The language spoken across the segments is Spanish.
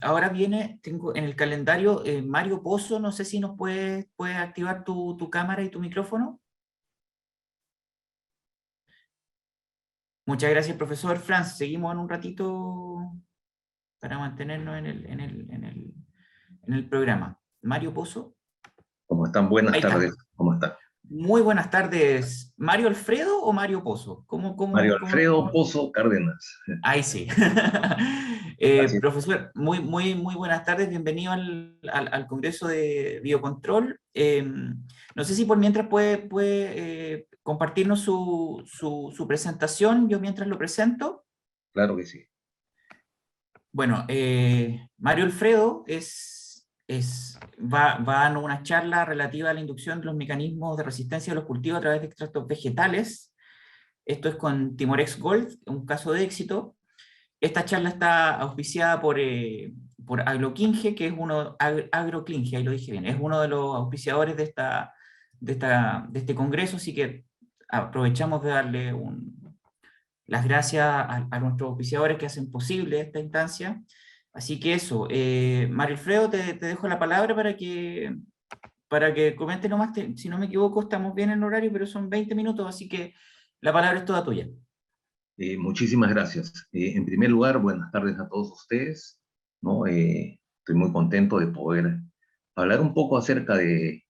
ahora viene, tengo en el calendario Mario Pozo, no sé si nos puedes activar tu cámara y tu micrófono. Muchas gracias, profesor Franz. Seguimos en un ratito para mantenernos en el programa. Mario Pozo. ¿Cómo están? Buenas Ahí está. tardes. ¿Cómo están? Muy buenas tardes. ¿Mario Alfredo o Mario Pozo? Mario Alfredo Pozo Cárdenas. Ahí sí. Así es. Profesor, muy buenas tardes. Bienvenido al Congreso de Biocontrol. No sé si por mientras puede compartirnos su presentación. Yo mientras lo presento. Claro que sí. Bueno, Mario Alfredo va a dar una charla relativa a la inducción de los mecanismos de resistencia de los cultivos a través de extractos vegetales. Esto es con Timorex Gold, un caso de éxito. Esta charla está auspiciada por Agroklinge, que es Agroklinge, ahí lo dije bien, es uno de los auspiciadores de este congreso, así que aprovechamos de darle las gracias a nuestros auspiciadores que hacen posible esta instancia. Así que eso, Mario Alfredo, te dejo la palabra para que comente nomás, si no me equivoco, estamos bien en horario, pero son 20 minutos, así que la palabra es toda tuya. Muchísimas gracias. En primer lugar, buenas tardes a todos ustedes, ¿no? Estoy muy contento de poder hablar un poco acerca de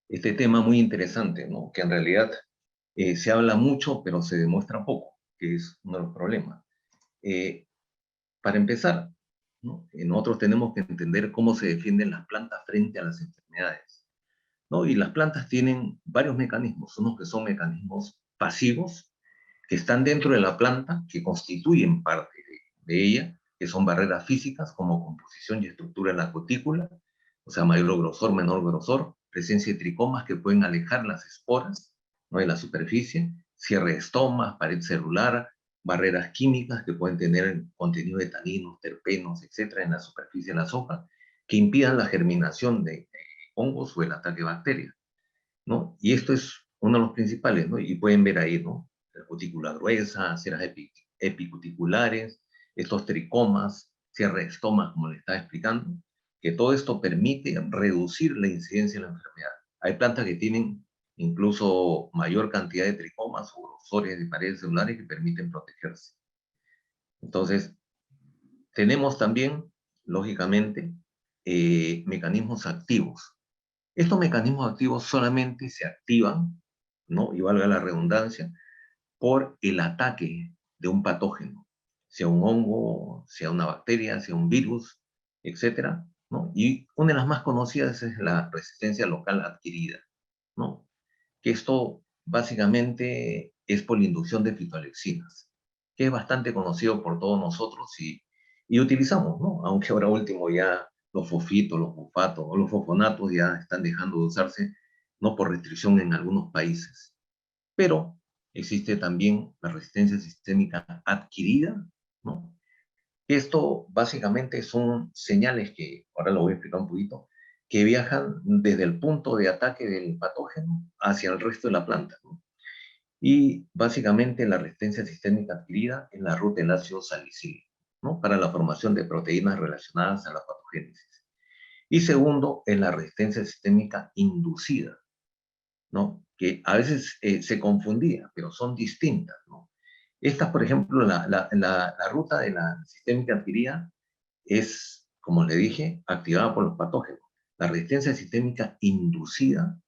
este tema muy interesante, ¿no? Que en realidad se habla mucho, pero se demuestra poco, que es uno de los problemas. Eh, para empezar, ¿no? Nosotros tenemos que entender cómo se defienden las plantas frente a las enfermedades, ¿no? Y las plantas tienen varios mecanismos, unos que son mecanismos pasivos, que están dentro de la planta, que constituyen parte de ella, que son barreras físicas como composición y estructura de la cutícula, o sea, mayor grosor, menor grosor, presencia de tricomas que pueden alejar las esporas, ¿no?, de la superficie, cierre de estomas, pared celular, barreras químicas que pueden tener contenido de taninos, terpenos, etcétera, en la superficie de las hojas, que impidan la germinación de hongos o el ataque de bacterias, ¿no? Y esto es uno de los principales, ¿no? Y pueden ver ahí, ¿no? La cutícula gruesa, ceras epicuticulares, estos tricomas, cierre de estomas, como le estaba explicando, que todo esto permite reducir la incidencia de la enfermedad. Hay plantas que tienen incluso mayor cantidad de tricomas o grosores de paredes celulares que permiten protegerse. Entonces, tenemos también, lógicamente, mecanismos activos. Estos mecanismos activos solamente se activan, ¿no?, y valga la redundancia, por el ataque de un patógeno, sea un hongo, sea una bacteria, sea un virus, etcétera, ¿no? Y una de las más conocidas es la resistencia local adquirida, ¿no? Que esto básicamente es por la inducción de fitoalexinas, que es bastante conocido por todos nosotros y utilizamos, ¿no? Aunque ahora último ya los fosfitos, los fosfatos o los fosfonatos ya están dejando de usarse, no por restricción en algunos países. Pero existe también la resistencia sistémica adquirida, ¿no? Esto básicamente son señales que, ahora lo voy a explicar un poquito, que viajan desde el punto de ataque del patógeno hacia el resto de la planta, ¿no? Y básicamente la resistencia sistémica adquirida es la ruta del ácido salicílico, ¿no?, para la formación de proteínas relacionadas a la patogénesis. Y segundo, es la resistencia sistémica inducida, ¿no?, que a veces se confundía, pero son distintas, ¿no? Esta, por ejemplo, la ruta de la sistémica adquirida es, como le dije, activada por los patógenos. La resistencia sistémica inducida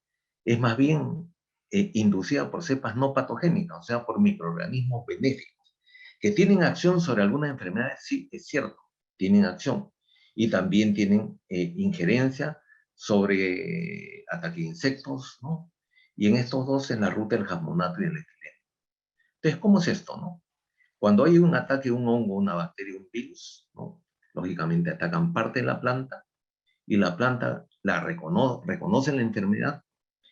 es más bien inducida por cepas no patogénicas, o sea, por microorganismos benéficos, que tienen acción sobre algunas enfermedades, sí, es cierto, tienen acción, y también tienen injerencia sobre ataque de insectos, ¿no? Y en estos dos es la ruta del jasmonato y del etileno. Entonces, ¿cómo es esto, no? Cuando hay un ataque de un hongo, una bacteria, un virus, ¿no?, lógicamente atacan parte de la planta y la planta reconoce la enfermedad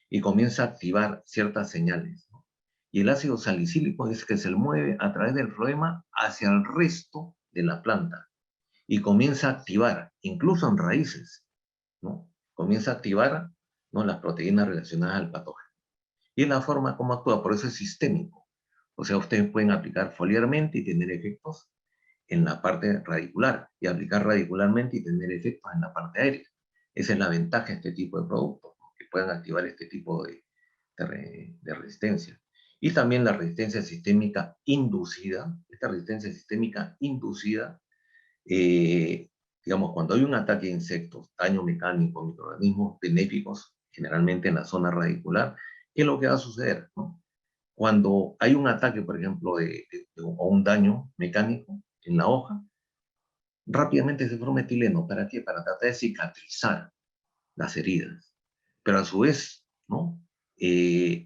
y comienza a activar ciertas señales, ¿no? Y el ácido salicílico es que se mueve a través del floema hacia el resto de la planta y comienza a activar, incluso en raíces, ¿no? Comienza a activar, ¿no?, las proteínas relacionadas al patógeno. Y es la forma como actúa, por eso es sistémico. O sea, ustedes pueden aplicar foliarmente y tener efectos en la parte radicular y aplicar radicularmente y tener efectos en la parte aérea. Esa es la ventaja de este tipo de productos, ¿no? Que puedan activar este tipo de resistencia. Y también la resistencia sistémica inducida. Esta resistencia sistémica inducida, digamos, cuando hay un ataque de insectos, daño mecánico, microorganismos benéficos, generalmente en la zona radicular, ¿qué es lo que va a suceder, ¿no? Cuando hay un ataque, por ejemplo, o un daño mecánico en la hoja, rápidamente se forma etileno. ¿Para qué? Para tratar de cicatrizar las heridas. Pero a su vez, ¿no?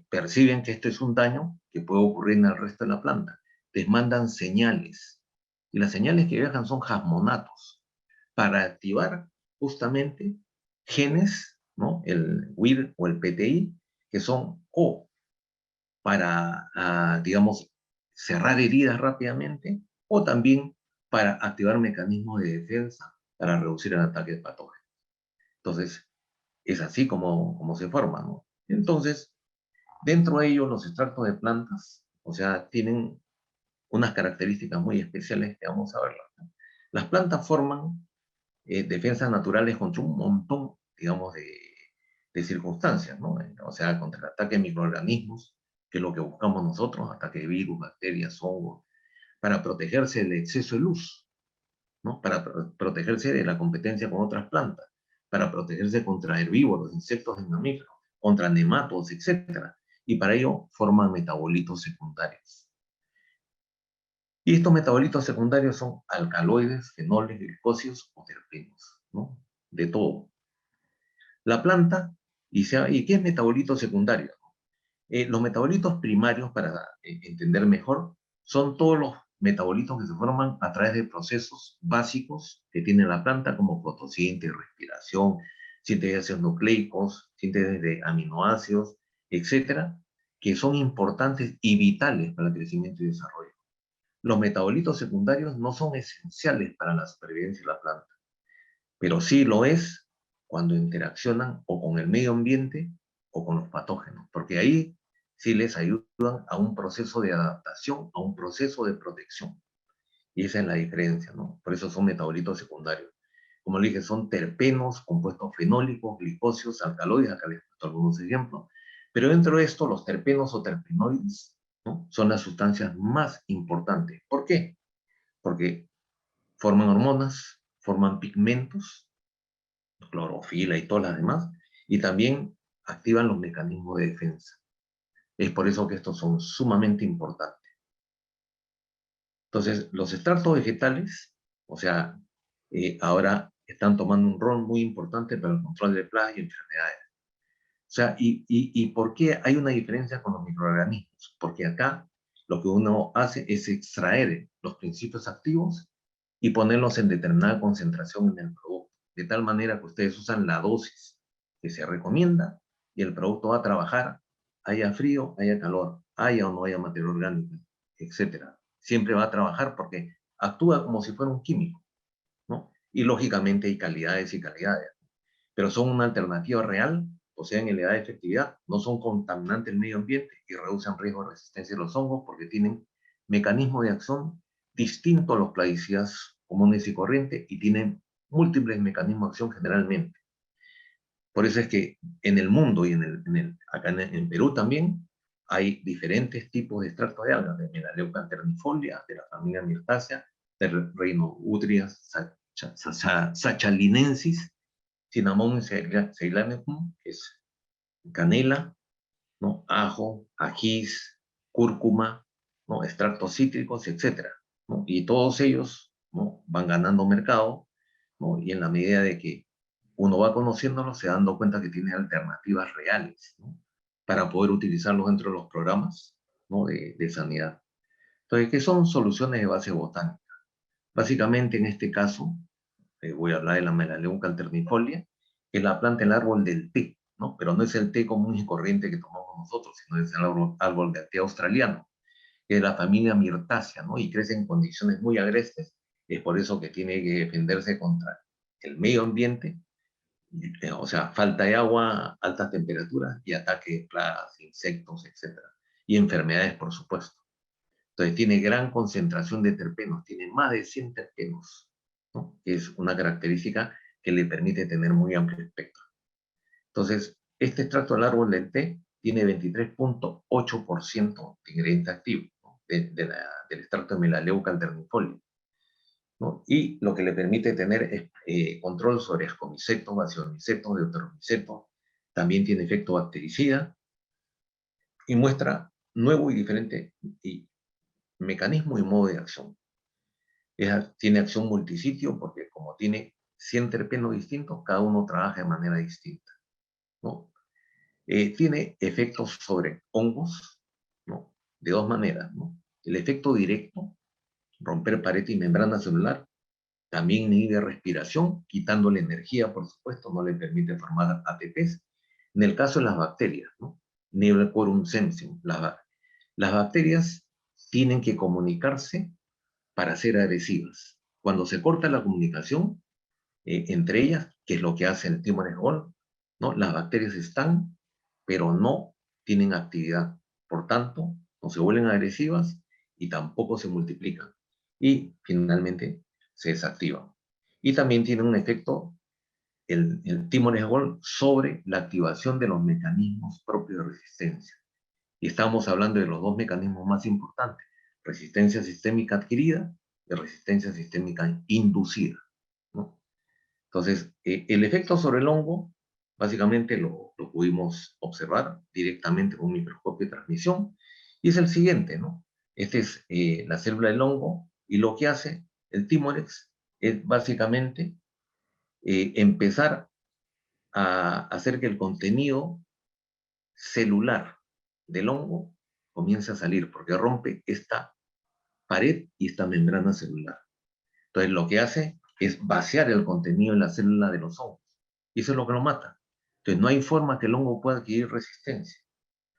Perciben que esto es un daño que puede ocurrir en el resto de la planta. Les mandan señales. Y las señales que viajan son jasmonatos para activar justamente genes, ¿no? El WIR o el PTI, que son o para, digamos, cerrar heridas rápidamente o también para activar mecanismos de defensa para reducir el ataque de patógenos. Entonces, es así como se forman, ¿no? Entonces, dentro de ellos, los extractos de plantas, o sea, tienen unas características muy especiales que vamos a ver. Las plantas forman defensas naturales contra un montón, digamos, de circunstancias, ¿no? O sea, contra el ataque de microorganismos, que es lo que buscamos nosotros, ataque de virus, bacterias, hongos, para protegerse del exceso de luz, ¿no? Para protegerse de la competencia con otras plantas, para protegerse contra herbívoros, insectos y mamíferos, contra nematodos, etc. Y para ello forman metabolitos secundarios. Y estos metabolitos secundarios son alcaloides, fenoles, glicósidos o terpenos, ¿no? De todo. La planta, ¿y qué es metabolito secundario? Los metabolitos primarios, para entender mejor, son todos los metabolitos que se forman a través de procesos básicos que tiene la planta, como fotosíntesis, respiración, síntesis de ácidos nucleicos, síntesis de aminoácidos, etcétera, que son importantes y vitales para el crecimiento y desarrollo. Los metabolitos secundarios no son esenciales para la supervivencia de la planta, pero sí lo es cuando interaccionan o con el medio ambiente o con los patógenos, porque ahí sí les ayudan a un proceso de adaptación, a un proceso de protección. Y esa es la diferencia, ¿no? Por eso son metabolitos secundarios. Como le dije, son terpenos, compuestos fenólicos, glicósidos, alcaloides, acá les he puesto algunos ejemplos. Pero dentro de esto, los terpenos o terpenoides, ¿no? Son las sustancias más importantes. ¿Por qué? Porque forman hormonas, forman pigmentos, clorofila y todas las demás, y también activan los mecanismos de defensa. Es por eso que estos son sumamente importantes. Entonces, los extractos vegetales, o sea, ahora están tomando un rol muy importante para el control de plagas y enfermedades. O sea, ¿y por qué hay una diferencia con los microorganismos? Porque acá lo que uno hace es extraer los principios activos y ponerlos en determinada concentración en el producto, de tal manera que ustedes usan la dosis que se recomienda y el producto va a trabajar, haya frío, haya calor, haya o no haya materia orgánica, etcétera. Siempre va a trabajar porque actúa como si fuera un químico, ¿no? Y lógicamente hay calidades y calidades, pero son una alternativa real, poseen elevada efectividad, no son contaminantes del medio ambiente y reducen riesgo de resistencia de los hongos porque tienen mecanismos de acción distintos a los plaguicidas comunes y corrientes y tienen múltiples mecanismos de acción generalmente. Por eso es que en el mundo y acá en Perú también hay diferentes tipos de extractos de algas, de Melaleuca alternifolia, de la familia Myrtaceae, del reino Utria sachalinensis, Cinnamomum ceylanicum, que es canela, ¿no? Ajo, ajís, cúrcuma, ¿no? Extractos cítricos, etcétera, ¿no? Y todos ellos, ¿no? Van ganando mercado, ¿no? Y en la medida de que uno va conociéndolos, se va dando cuenta que tiene alternativas reales, ¿no? Para poder utilizarlos dentro de los programas, ¿no? de sanidad. Entonces, ¿qué son soluciones de base botánica? Básicamente, en este caso, voy a hablar de la Melaleuca alternifolia, que es la planta, el árbol del té, ¿no? Pero no es el té común y corriente que tomamos nosotros, sino es el árbol del té australiano, que es la familia Myrtaceae, ¿no? Y crece en condiciones muy agrestes, es por eso que tiene que defenderse contra el medio ambiente, o sea, falta de agua, altas temperaturas y ataque de plagas, insectos, etc. Y enfermedades, por supuesto. Entonces tiene gran concentración de terpenos, tiene más de 100 terpenos, ¿no? Que es una característica que le permite tener muy amplio espectro. Entonces, este extracto del árbol del té tiene 23.8% de ingrediente activo, ¿no? Del extracto de Melaleuca alternifolia, ¿no? Y lo que le permite tener es control sobre ascomicetos, bacillonicetos, deuteromicetos, también tiene efecto bactericida y muestra nuevo y diferente mecanismo y modo de acción. Tiene acción multisitio porque como tiene 100 terpenos distintos, cada uno trabaja de manera distinta, ¿no? Tiene efectos sobre hongos, ¿no? De dos maneras, ¿no? El efecto directo, romper pared y membrana celular, también inhibe respiración, quitándole energía, por supuesto, no le permite formar ATPs. En el caso de las bacterias, ¿no? Nivel quorum sensing. Las bacterias tienen que comunicarse para ser agresivas. Cuando se corta la comunicación entre ellas, que es lo que hace el Timor Gold, ¿no? Las bacterias están, pero no tienen actividad. Por tanto, no se vuelven agresivas y tampoco se multiplican. Y finalmente se desactivan. Y también tiene un efecto, el Timor Gold, sobre la activación de los mecanismos propios de resistencia. Y estamos hablando de los dos mecanismos más importantes: resistencia sistémica adquirida y resistencia sistémica inducida, ¿no? Entonces, el efecto sobre el hongo, básicamente lo pudimos observar directamente con un microscopio de transmisión, y es el siguiente, ¿no? Esta es la célula del hongo, y lo que hace el Timorex es básicamente empezar a hacer que el contenido celular del hongo comience a salir, porque rompe esta pared y esta membrana celular. Entonces, lo que hace es vaciar el contenido en la célula de los hongos. Y eso es lo que lo mata. Entonces, no hay forma que el hongo pueda adquirir resistencia.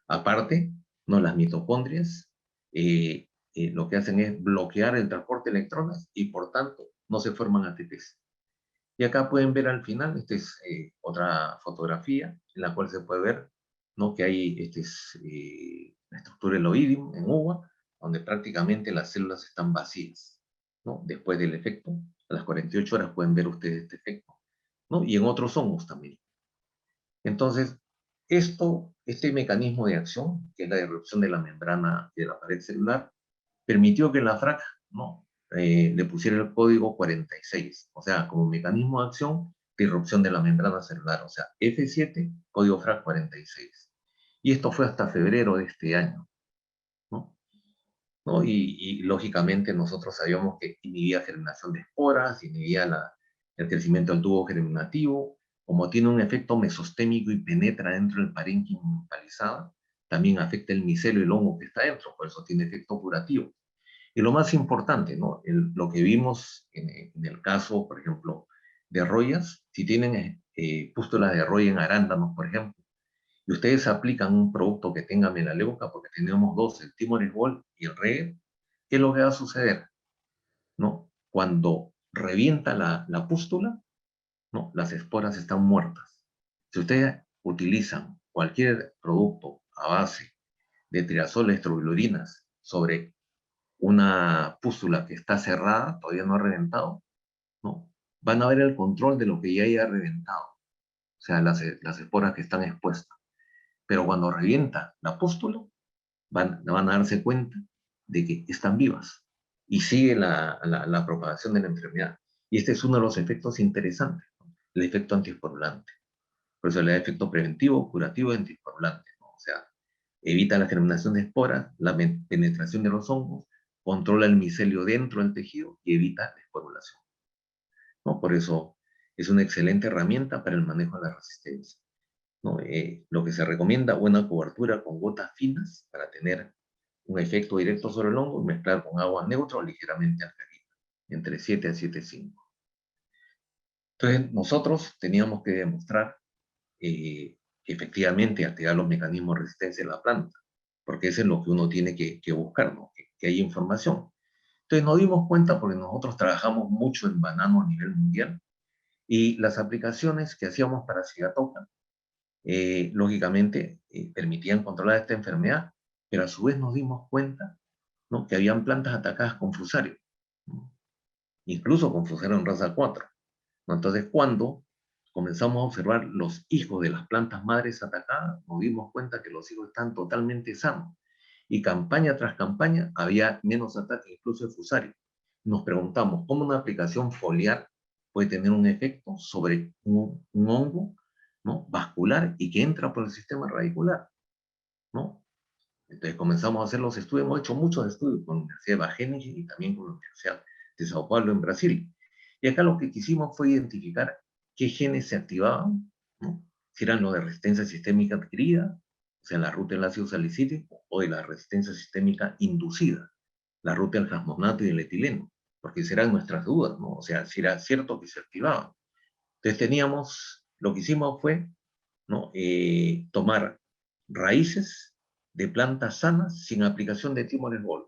Aparte, no, las mitocondrias lo que hacen es bloquear el transporte de electrones y, por tanto, no se forman ATPs. Y acá pueden ver al final, esta es otra fotografía en la cual se puede ver, ¿no? Que hay la estructura del oidium en uva, donde prácticamente las células están vacías, ¿no? Después del efecto, a las 48 horas pueden ver ustedes este efecto, ¿no? Y en otros hongos también. Entonces, este mecanismo de acción, que es la disrupción de la membrana de la pared celular, permitió que la FRAC, ¿no? Le pusiera el código 46, o sea, como mecanismo de acción, disrupción de la membrana celular, o sea, F7, código FRAC 46. Y esto fue hasta febrero de este año, ¿no? ¿No? Y lógicamente nosotros sabíamos que inhibía germinación de esporas, inhibía el crecimiento del tubo germinativo, como tiene un efecto mesostémico y penetra dentro del parénquima municipalizada, también afecta el micelio y el hongo que está dentro, por eso tiene efecto curativo. Y lo más importante, ¿no? Lo que vimos en el caso, por ejemplo, de rollas, si tienen pústulas de roya en arándanos, por ejemplo, y ustedes aplican un producto que tenga melaleuca, porque tenemos dos, el Timoris Gold y el Reg, ¿qué es lo que va a suceder? ¿No? Cuando revienta la pústula, ¿no? Las esporas están muertas. Si ustedes utilizan cualquier producto a base de triazol estrobilurinas sobre una pústula que está cerrada, todavía no ha reventado, ¿no? Van a ver el control de lo que ya haya reventado, o sea, las esporas que están expuestas. Pero cuando revienta la pústula, van a darse cuenta de que están vivas y sigue la propagación de la enfermedad. Y este es uno de los efectos interesantes, ¿no? El efecto antisporulante. Por eso le da efecto preventivo, curativo y antisporulante, ¿no? O sea, evita la germinación de esporas, la penetración de los hongos, controla el micelio dentro del tejido y evita la esporulación, ¿no? Por eso es una excelente herramienta para el manejo de la resistencia, ¿no? Lo que se recomienda, buena cobertura con gotas finas para tener un efecto directo sobre el hongo y mezclar con agua neutra o ligeramente alcalina, entre 7 a 7,5. Entonces, nosotros teníamos que demostrar que efectivamente activar los mecanismos de resistencia de la planta, porque eso es lo que uno tiene que buscar, ¿no? Que haya información. Entonces nos dimos cuenta, porque nosotros trabajamos mucho en banano a nivel mundial, y las aplicaciones que hacíamos para Sigatoka, lógicamente, permitían controlar esta enfermedad, pero a su vez nos dimos cuenta ¿no? Que habían plantas atacadas con Fusarium, ¿no? Incluso con Fusarium raza 4. ¿No? Entonces, cuando comenzamos a observar los hijos de las plantas madres atacadas, nos dimos cuenta que los hijos están totalmente sanos. Y campaña tras campaña había menos ataques, incluso de Fusarium. Nos preguntamos cómo una aplicación foliar puede tener un efecto sobre un hongo, ¿no? Vascular y que entra por el sistema radicular, ¿no? Entonces comenzamos a hacer los estudios, hemos hecho muchos estudios con la Universidad de Wageningen y también con la Universidad de Sao Paulo en Brasil. Y acá lo que quisimos fue identificar qué genes se activaban, ¿no? Si eran los de resistencia sistémica adquirida, o sea, la ruta del ácido salicílico, o de la resistencia sistémica inducida, la ruta del jasmonato y del etileno, porque serán nuestras dudas, ¿no? O sea, si era cierto que se activaban. Entonces teníamos, lo que hicimos fue, ¿no? Tomar raíces de plantas sanas sin aplicación de Timones Gold,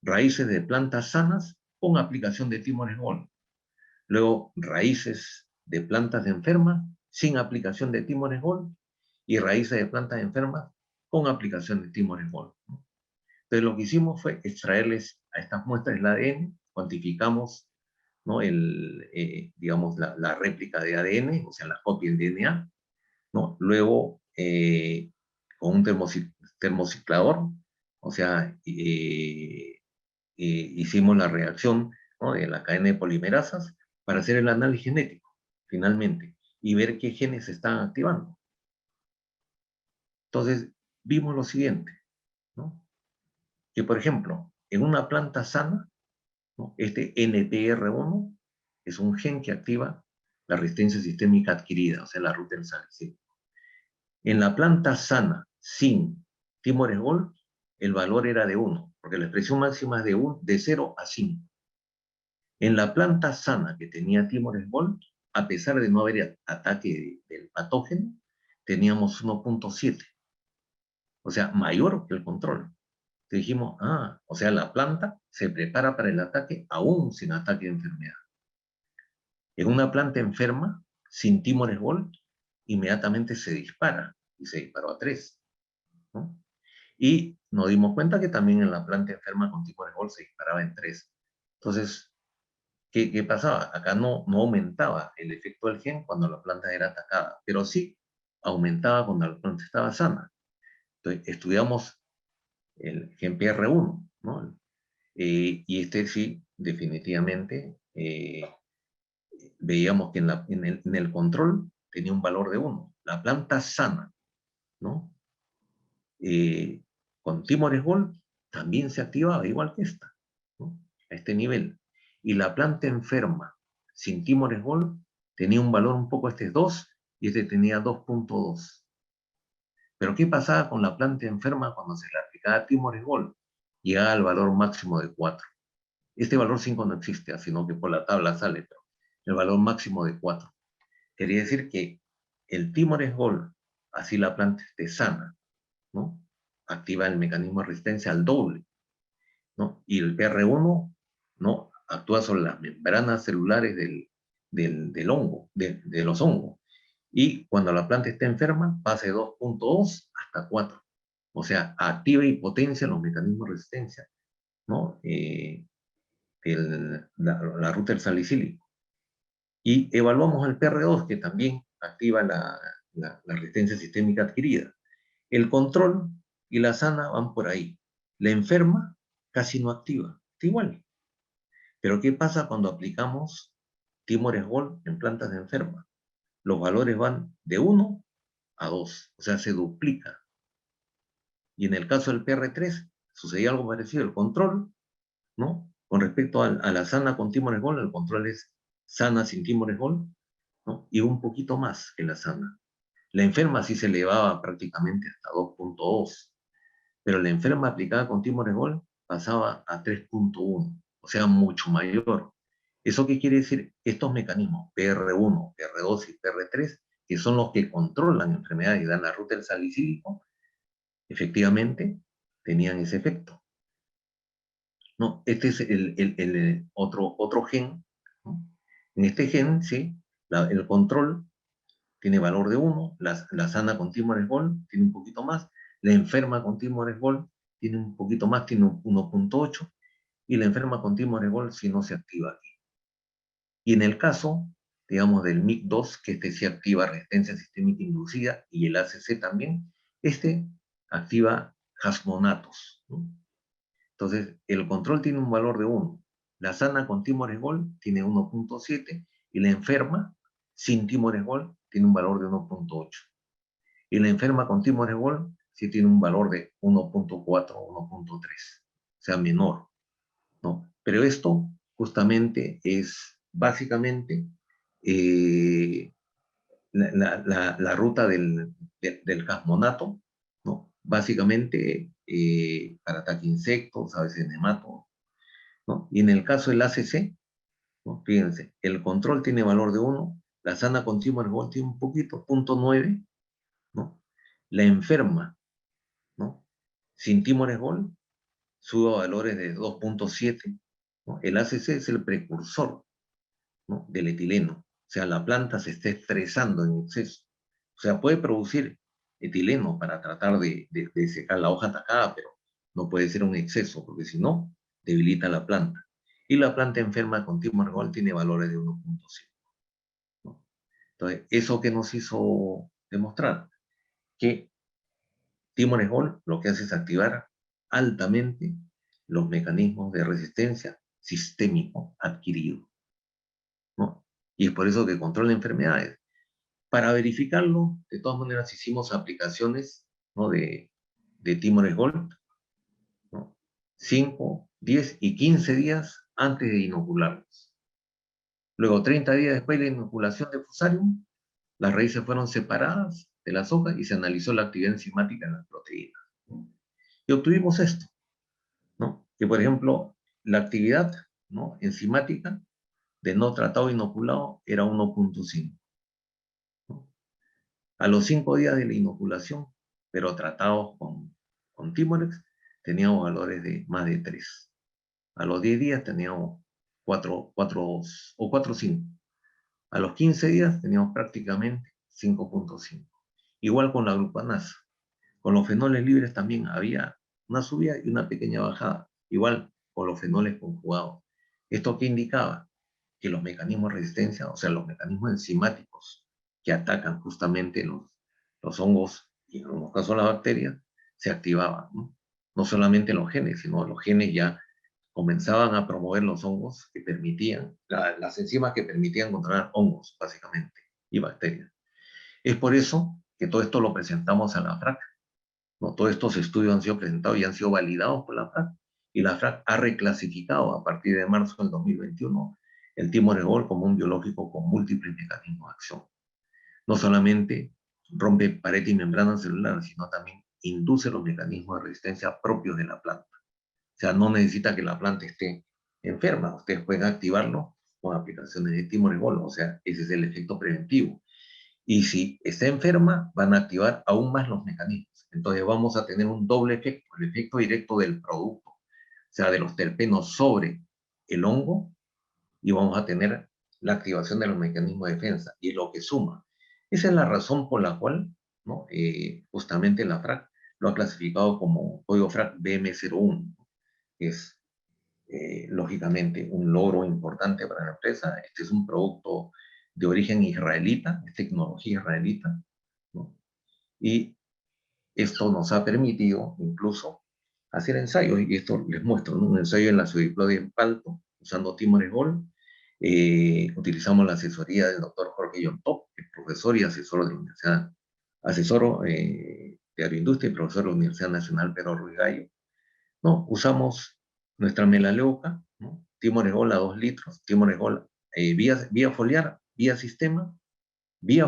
raíces de plantas sanas con aplicación de Timones Gold, luego raíces de plantas enfermas sin aplicación de Timones Gold y raíces de plantas enfermas con aplicación de Timones Gold. Entonces lo que hicimos fue extraerles a estas muestras el ADN, cuantificamos, ¿no? Digamos, la réplica de ADN, o sea, la copia en DNA, ¿no? Luego, con un termociclador, o sea, hicimos la reacción, ¿no? De la cadena de polimerasas para hacer el análisis genético, finalmente, y ver qué genes se están activando. Entonces, vimos lo siguiente, ¿no? Que, por ejemplo, en una planta sana, ¿no? Este NPR1 es un gen que activa la resistencia sistémica adquirida, o sea, la ruta del salicílico. En la planta sana, sin Timones Gold, el valor era de 1, porque la expresión máxima es de 0 a 5. En la planta sana que tenía Timones Gold, a pesar de no haber ataque del patógeno, teníamos 1.7, o sea, mayor que el control. Entonces dijimos, o sea, la planta se prepara para el ataque aún sin ataque de enfermedad. En una planta enferma, sin Timones Gold, inmediatamente se dispara, y se disparó a 3, ¿no? Y nos dimos cuenta que también en la planta enferma con Timones Gold se disparaba en 3. Entonces, ¿qué pasaba? Acá no aumentaba el efecto del gen cuando la planta era atacada, pero sí aumentaba cuando la planta estaba sana. Entonces, estudiamos el gen PR1, ¿no? Y este sí, definitivamente, veíamos que en el control tenía un valor de 1. La planta sana, ¿no? Con Timones Gold también se activaba igual que esta, ¿no? A este nivel. Y la planta enferma sin Timones Gold tenía un valor un poco, este es 2 y este tenía 2.2. Pero ¿qué pasaba con la planta enferma cuando se le aplicaba Timones Gold? Llegaba al valor máximo de 4. Este valor 5 no existe, sino que por la tabla sale, pero el valor máximo de 4. Quería decir que el Timones Gold, así la planta esté sana, ¿no? Activa el mecanismo de resistencia al doble, ¿no? Y el PR1, ¿no? Actúa sobre las membranas celulares del hongo, de los hongos. Y cuando la planta está enferma, pasa de 2.2 hasta 4. O sea, activa y potencia los mecanismos de resistencia, ¿no? La ruta del salicílico. Y evaluamos el PR2, que también activa la resistencia sistémica adquirida. El control y la sana van por ahí. La enferma casi no activa, está igual. Pero ¿qué pasa cuando aplicamos Timones Gold en plantas de enferma? Los valores van de 1 a 2, o sea, se duplica. Y en el caso del PR3 sucedía algo parecido. El control, ¿no? Con respecto a la sana con Timones Gold, el control es sana sin Timones Gold, ¿no? Y un poquito más que la sana. La enferma sí se elevaba prácticamente hasta 2.2, pero la enferma aplicada con Timones Gold pasaba a 3.1, o sea, mucho mayor. ¿Eso qué quiere decir? Estos mecanismos, PR1, PR2 y PR3, que son los que controlan enfermedades y dan la ruta del salicílico, efectivamente tenían ese efecto, ¿no? Este es el otro gen, ¿no? En este gen, sí, el control tiene valor de 1, la sana con Timones Gold tiene un poquito más, la enferma con Timones Gold tiene un poquito más, tiene 1.8, y la enferma con Timoregol si no se activa aquí. Y en el caso, digamos, del MIC2, que este sí activa resistencia sistémica inducida, y el ACC también, este activa jasmonatos, ¿no? Entonces, el control tiene un valor de 1. La sana con Timoregol tiene 1.7, y la enferma sin Timoregol tiene un valor de 1.8. Y la enferma con Timoregol sí tiene un valor de 1.4 o 1.3, o sea, menor, ¿no? Pero esto justamente es básicamente eh, la ruta del casmonato, ¿no? Básicamente para ataque insectos, a veces nemato, ¿no? Y en el caso del ACC, ¿no? Fíjense, el control tiene valor de 1, la sana con Timoregol tiene un poquito, 0.9, ¿no? La enferma, ¿no? Sin Timoregol sube a valores de 2.7, ¿no? El ACC es el precursor, ¿no? Del etileno. O sea, la planta se está estresando en exceso. O sea, puede producir etileno para tratar de secar la hoja atacada, pero no puede ser un exceso, porque si no, debilita la planta. Y la planta enferma con Timoregol tiene valores de 1.5, ¿no? Entonces, ¿eso qué nos hizo demostrar? Que Timoregol lo que hace es activar altamente los mecanismos de resistencia sistémico adquirido, ¿no? Y es por eso que controla enfermedades. Para verificarlo, de todas maneras hicimos aplicaciones, ¿no? de Timoregol, ¿no? 5, 10 y 15 días antes de inocularlos. Luego, 30 días después de la inoculación de Fusarium, las raíces fueron separadas de las hojas y se analizó la actividad enzimática de las proteínas, ¿no? Y obtuvimos esto, ¿no? Que, por ejemplo, la actividad, ¿no? enzimática de no tratado inoculado era 1.5, ¿no? A los 5 días de la inoculación, pero tratados con Timorex, teníamos valores de más de 3. A los 10 días teníamos 4.5. A los 15 días teníamos prácticamente 5.5. Igual con la glucanasa. Con los fenoles libres también había una subida y una pequeña bajada. Igual con los fenoles conjugados. ¿Esto qué indicaba? Que los mecanismos de resistencia, o sea, los mecanismos enzimáticos que atacan justamente los hongos y en algunos casos las bacterias, se activaban, ¿no? No solamente los genes, sino los genes ya comenzaban a promover los hongos que permitían, las enzimas que permitían controlar hongos, básicamente, y bacterias. Es por eso que todo esto lo presentamos a la FRAC, ¿no? Todos estos estudios han sido presentados y han sido validados por la FRAC, y la FRAC ha reclasificado a partir de marzo del 2021 el timoregol como un biológico con múltiples mecanismos de acción. No solamente rompe pared y membrana celular, sino también induce los mecanismos de resistencia propios de la planta. O sea, no necesita que la planta esté enferma. Ustedes pueden activarlo con aplicaciones de timoregol. O sea, ese es el efecto preventivo. Y si está enferma, van a activar aún más los mecanismos. Entonces vamos a tener un doble efecto, el efecto directo del producto, o sea, de los terpenos sobre el hongo, y vamos a tener la activación de los mecanismos de defensa, y es lo que suma. Esa es la razón por la cual, ¿no? Justamente la FRAC lo ha clasificado como código FRAC BM01, que es lógicamente un logro importante para la empresa. Este es un producto de origen israelita, es tecnología israelita, ¿no? Y esto nos ha permitido incluso hacer ensayos, y esto les muestro, ¿no? Un ensayo en la Pseudiplodia en Palto, usando timoregol. Utilizamos la asesoría del doctor Jorge Yontop, que es profesor y asesor de la Universidad, asesor de agroindustria y profesor de la Universidad Nacional Pedro Ruiz Gallo, ¿no? Usamos nuestra melaleuca, ¿no? Timoregol a 2 litros, timoregol vía foliar, vía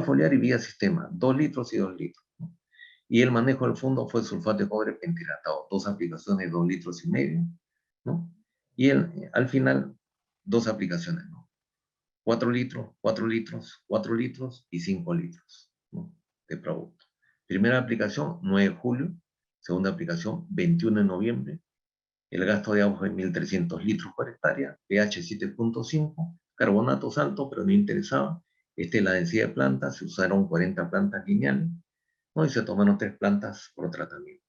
foliar y vía sistema, 2 litros y 2 litros, ¿no? Y el manejo del fondo fue sulfato de cobre pentihidratado, 2 aplicaciones, 2 litros y medio, ¿no? Y al final, 2 aplicaciones, ¿no? 4 litros, 4 litros, 4 litros y 5 litros, ¿no? De producto. Primera aplicación, 9 de julio. Segunda aplicación, 21 de noviembre. El gasto de agua fue 1.300 litros por hectárea, pH 7.5, carbonatos altos, pero no interesaba. Esta es la densidad de plantas, se usaron 40 plantas lineales, ¿no? Y se tomaron 3 plantas por tratamiento.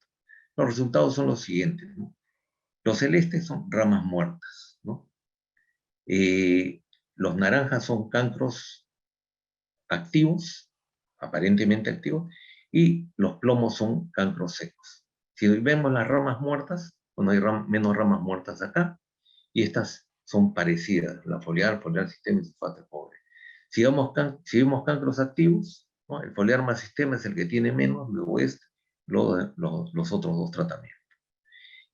Los resultados son los siguientes, ¿no? Los celestes son ramas muertas, ¿no? Los naranjas son cancros activos, aparentemente activos, y los plomos son cancros secos. Si vemos las ramas muertas, bueno, hay menos ramas muertas acá, y estas son parecidas, la foliar sistema y sulfato de cobre. Si vemos cancros activos, ¿no? El foliar más sistema es el que tiene menos, luego luego los otros dos tratamientos.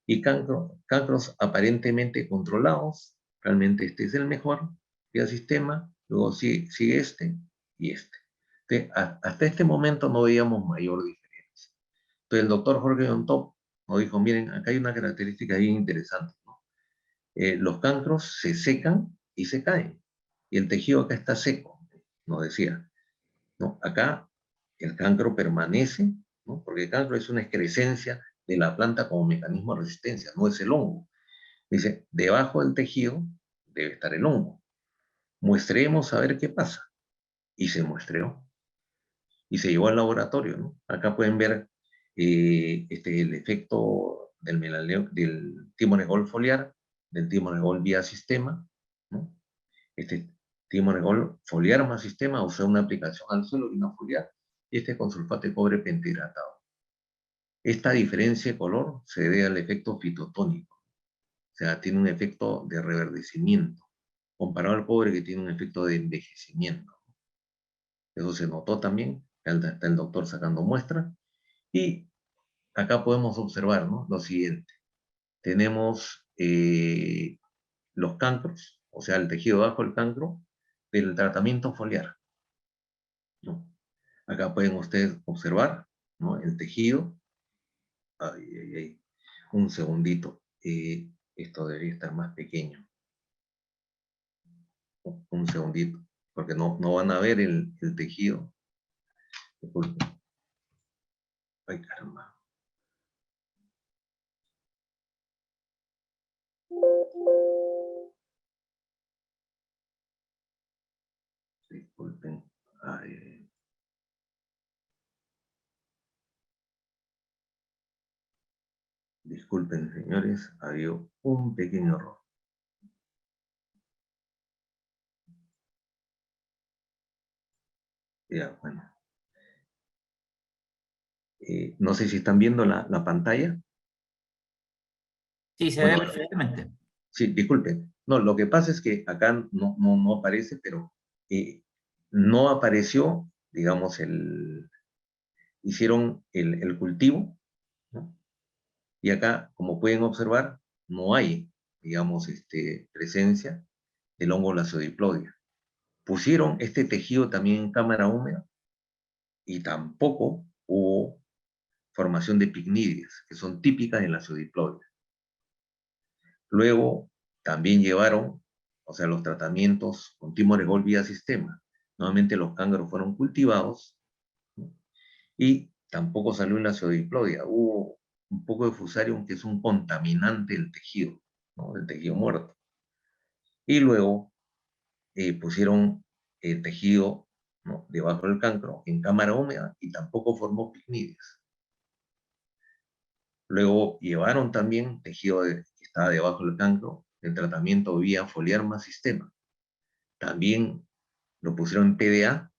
Y cancros aparentemente controlados, realmente este es el mejor, vía sistema, luego sigue este y este. Entonces, hasta este momento no veíamos mayor diferencia. Entonces el doctor Jorge Yontop nos dijo, miren, acá hay una característica bien interesante, ¿no? Los cancros se secan y se caen, y el tejido acá está seco, nos decía, ¿no? Acá el cancro permanece, ¿no? Porque el cancro es una excrescencia de la planta como mecanismo de resistencia, no es el hongo. Dice, debajo del tejido debe estar el hongo. Muestremos a ver qué pasa. Y se muestreó. Y se llevó al laboratorio, ¿no? Acá pueden ver el efecto del timoregol foliar, del timoregol vía sistema, ¿no? Este timoregol foliar más sistema, o sea, una aplicación al suelo y una foliar, y este con sulfato de cobre pentihidratado. Esta diferencia de color se debe al efecto fitotónico, o sea, tiene un efecto de reverdecimiento, comparado al cobre que tiene un efecto de envejecimiento. Eso se notó también, está el doctor sacando muestra, y acá podemos observar, ¿no? Lo siguiente. Tenemos los cancros, o sea, el tejido bajo el cancro, del tratamiento foliar, ¿no? Acá pueden ustedes observar, ¿no? El tejido. Ay, ay, ay. Un segundito. Esto debería estar más pequeño. Un segundito, porque no van a ver el tejido. Disculpen. Ay, caramba. Disculpen. Ay, disculpen, señores, había un pequeño error. Ya, bueno. No sé si están viendo la pantalla. Sí, se ve Bueno, perfectamente. sí, disculpen. No, lo que pasa es que acá no aparece, pero no apareció, digamos, hicieron el cultivo, ¿no? Y acá, como pueden observar, no hay, digamos, presencia del hongo Lasiodiplodia. Pusieron este tejido también en cámara húmeda y tampoco hubo formación de picnidias, que son típicas de la Lasiodiplodia. Luego también llevaron, o sea, los tratamientos con timoregol vía sistema. Nuevamente los cángaros fueron cultivados, ¿no? Y tampoco salió la Lasiodiplodia. Hubo un poco de fusarium, que es un contaminante del tejido, ¿no? Del tejido muerto. Y luego pusieron el tejido, ¿no? Debajo del cancro en cámara húmeda y tampoco formó picnides. Luego llevaron también tejido que estaba debajo del cancro, el tratamiento vía foliar más sistema. También lo pusieron en PDA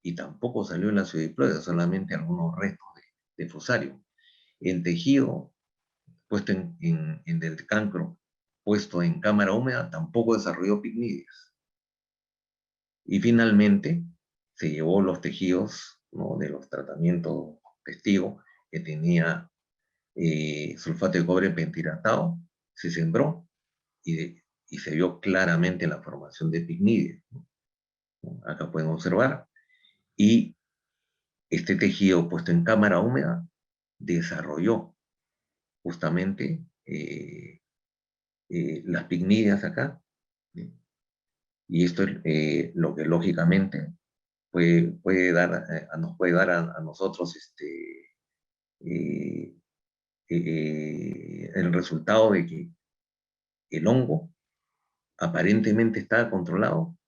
y tampoco salió el ácido diploide, solamente algunos restos de fusarium. El tejido puesto del cancro, puesto en cámara húmeda, tampoco desarrolló picnides. Y finalmente se llevó los tejidos, ¿no? De los tratamientos testigo que tenía sulfato de cobre pentihidratado, se sembró y se vio claramente la formación de picnides, ¿no? Acá pueden observar. Y este tejido puesto en cámara húmeda desarrolló justamente las picnidias acá, ¿sí? Y esto es lo que lógicamente nos puede dar a nosotros eh, el resultado de que el hongo aparentemente estaba controlado,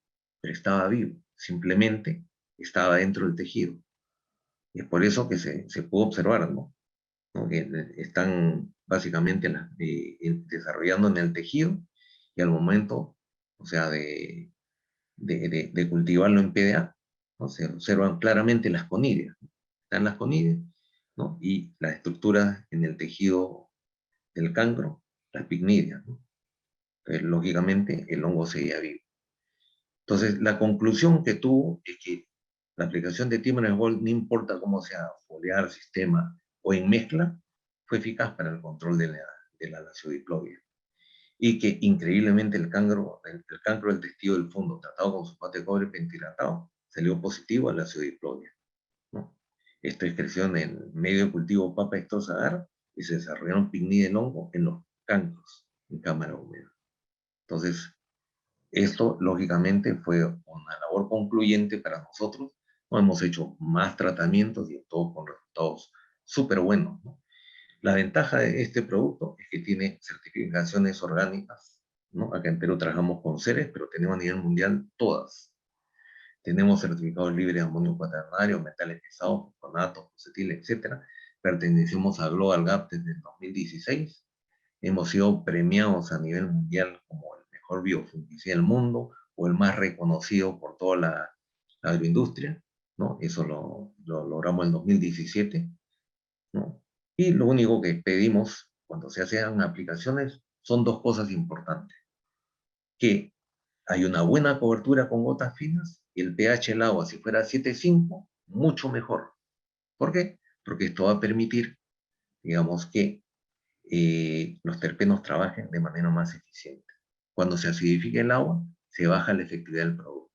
pero estaba vivo, simplemente estaba dentro del tejido. Y es por eso que se pudo observar, ¿no? ¿no? Que están básicamente desarrollando en el tejido, y al momento, o sea, de cultivarlo en PDA, ¿no? Se observan claramente las conidias, ¿no? Están las conidias, ¿no? Y las estructuras en el tejido del cancro, las picnidias, ¿no? Entonces, lógicamente, el hongo seguía vivo. Entonces, la conclusión que tuvo es que la aplicación de Timoner Gold, no importa cómo sea, foliar, sistema o en mezcla, fue eficaz para el control de la lactodiplobia. Y que increíblemente el cancro del testículo del fondo tratado con sulfato de cobre pentihidratado salió positivo a la lactodiplobia, ¿no? Esto es creció en el medio de cultivo papa extosa agar y se desarrollaron picnidia del hongo en los cancros en cámara húmeda. Entonces, esto, lógicamente, fue una labor concluyente para nosotros. No hemos hecho más tratamientos y todo con resultados súper buenos, ¿no? La ventaja de este producto es que tiene certificaciones orgánicas, ¿no? Acá en Perú trabajamos con CERES, pero tenemos a nivel mundial todas. Tenemos certificados libres de amonio cuaternario, metales pesados, fosfonatos, acetil, etcétera. Pertenecemos a Global Gap desde el 2016. Hemos sido premiados a nivel mundial como el mejor biofungicida del mundo o el más reconocido por toda la agroindustria, ¿no? Eso lo logramos en 2017, ¿no? Y lo único que pedimos cuando se hacen aplicaciones son dos cosas importantes: que hay una buena cobertura con gotas finas, y el pH del agua, si fuera 7,5, mucho mejor. ¿Por qué? Porque esto va a permitir, digamos, que los terpenos trabajen de manera más eficiente. Cuando se acidifica el agua, se baja la efectividad del producto.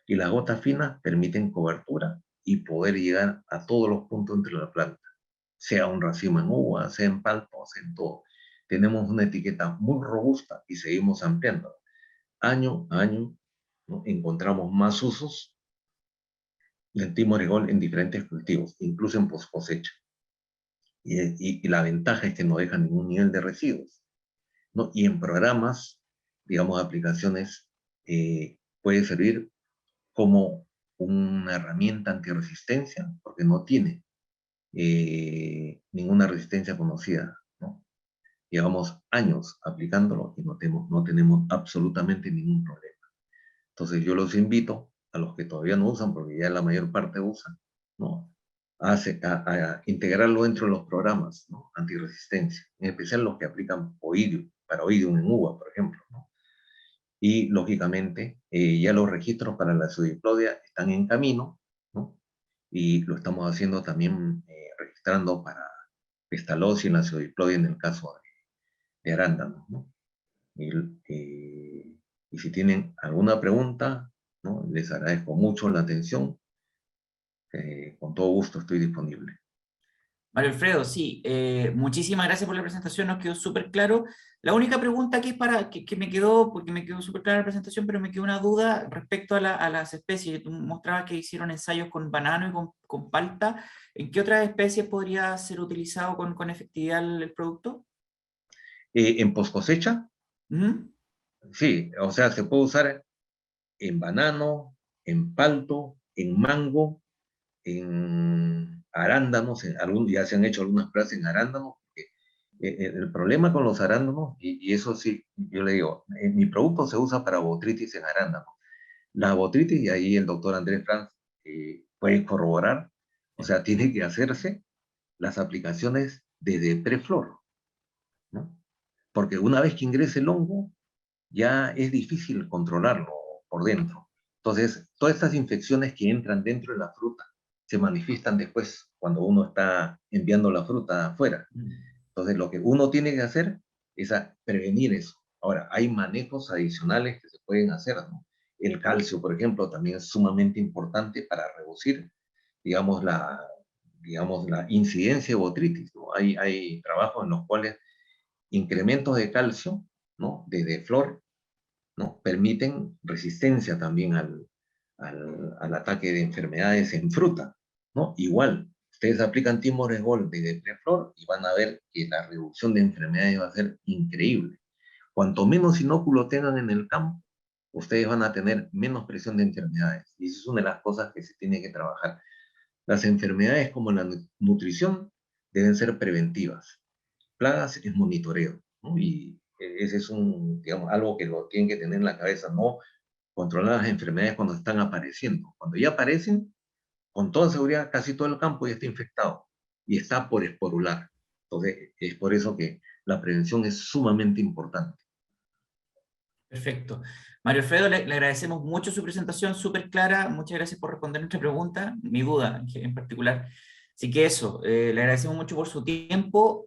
Y las gotas finas permiten cobertura y poder llegar a todos los puntos entre la planta, sea un racimo en uva, sea en palto, sea en todo. Tenemos una etiqueta muy robusta y seguimos ampliando. Año a año, ¿no? Encontramos más usos del timorigol en diferentes cultivos, incluso en post cosecha. Y la ventaja es que no deja ningún nivel de residuos, ¿no? Y en programas, digamos, aplicaciones, puede servir como una herramienta antirresistencia, porque no tiene ninguna resistencia conocida, ¿no? Llevamos años aplicándolo y no tenemos absolutamente ningún problema. Entonces yo los invito a los que todavía no usan, porque ya la mayor parte usan, ¿no? A integrarlo dentro de los programas, ¿no? Antirresistencia, en especial los que aplican oidium, para oidium en uva, por ejemplo, ¿no? Y lógicamente ya los registros para la pseudoplodia están en camino, ¿no? Y lo estamos haciendo también registrando para Pestalozzi y la pseudoplodia en el caso de arándanos, ¿no? Y, y si tienen alguna pregunta, ¿no? Les agradezco mucho la atención. Con todo gusto estoy disponible. Mario Alfredo, sí, muchísimas gracias por la presentación, nos quedó súper claro. La única pregunta que es que me quedó, porque me quedó súper clara la presentación, pero me quedó una duda respecto a las especies. Tú mostrabas que hicieron ensayos con banano y con palta. ¿En qué otras especies podría ser utilizado con efectividad el producto? En post cosecha, ¿Mm? sí, o sea, se puede usar en banano, en palto, en mango, en arándanos, ya se han hecho algunas pruebas en arándanos. El problema con los arándanos, y eso sí, yo le digo, mi producto se usa para botritis en arándanos. La botritis, y ahí el doctor Andrés Franz puede corroborar, o sea, tiene que hacerse las aplicaciones desde preflor, ¿no? Porque una vez que ingrese el hongo, ya es difícil controlarlo por dentro. Entonces, todas estas infecciones que entran dentro de la fruta se manifiestan después cuando uno está enviando la fruta afuera. Entonces, lo que uno tiene que hacer es prevenir eso. Ahora, hay manejos adicionales que se pueden hacer, ¿no? El calcio, por ejemplo, también es sumamente importante para reducir, digamos, la incidencia de botritis, ¿no? Hay trabajos en los cuales incrementos de calcio, ¿no? Desde flor, ¿no? Permiten resistencia también al ataque de enfermedades en fruta, ¿no? Igual, ustedes aplican Timoresgol desde preflor y van a ver que la reducción de enfermedades va a ser increíble. Cuanto menos inóculo tengan en el campo, ustedes van a tener menos presión de enfermedades. Y eso es una de las cosas que se tiene que trabajar. Las enfermedades como la nutrición deben ser preventivas. Plagas es monitoreo, ¿no? Y ese es digamos, algo que lo tienen que tener en la cabeza, no controlar las enfermedades cuando están apareciendo. Cuando ya aparecen, con toda seguridad, casi todo el campo ya está infectado y está por esporular. Entonces, es por eso que la prevención es sumamente importante. Perfecto. Mario Alfredo, le agradecemos mucho su presentación, súper clara. Muchas gracias por responder nuestra pregunta, mi duda en particular. Así que eso, le agradecemos mucho por su tiempo.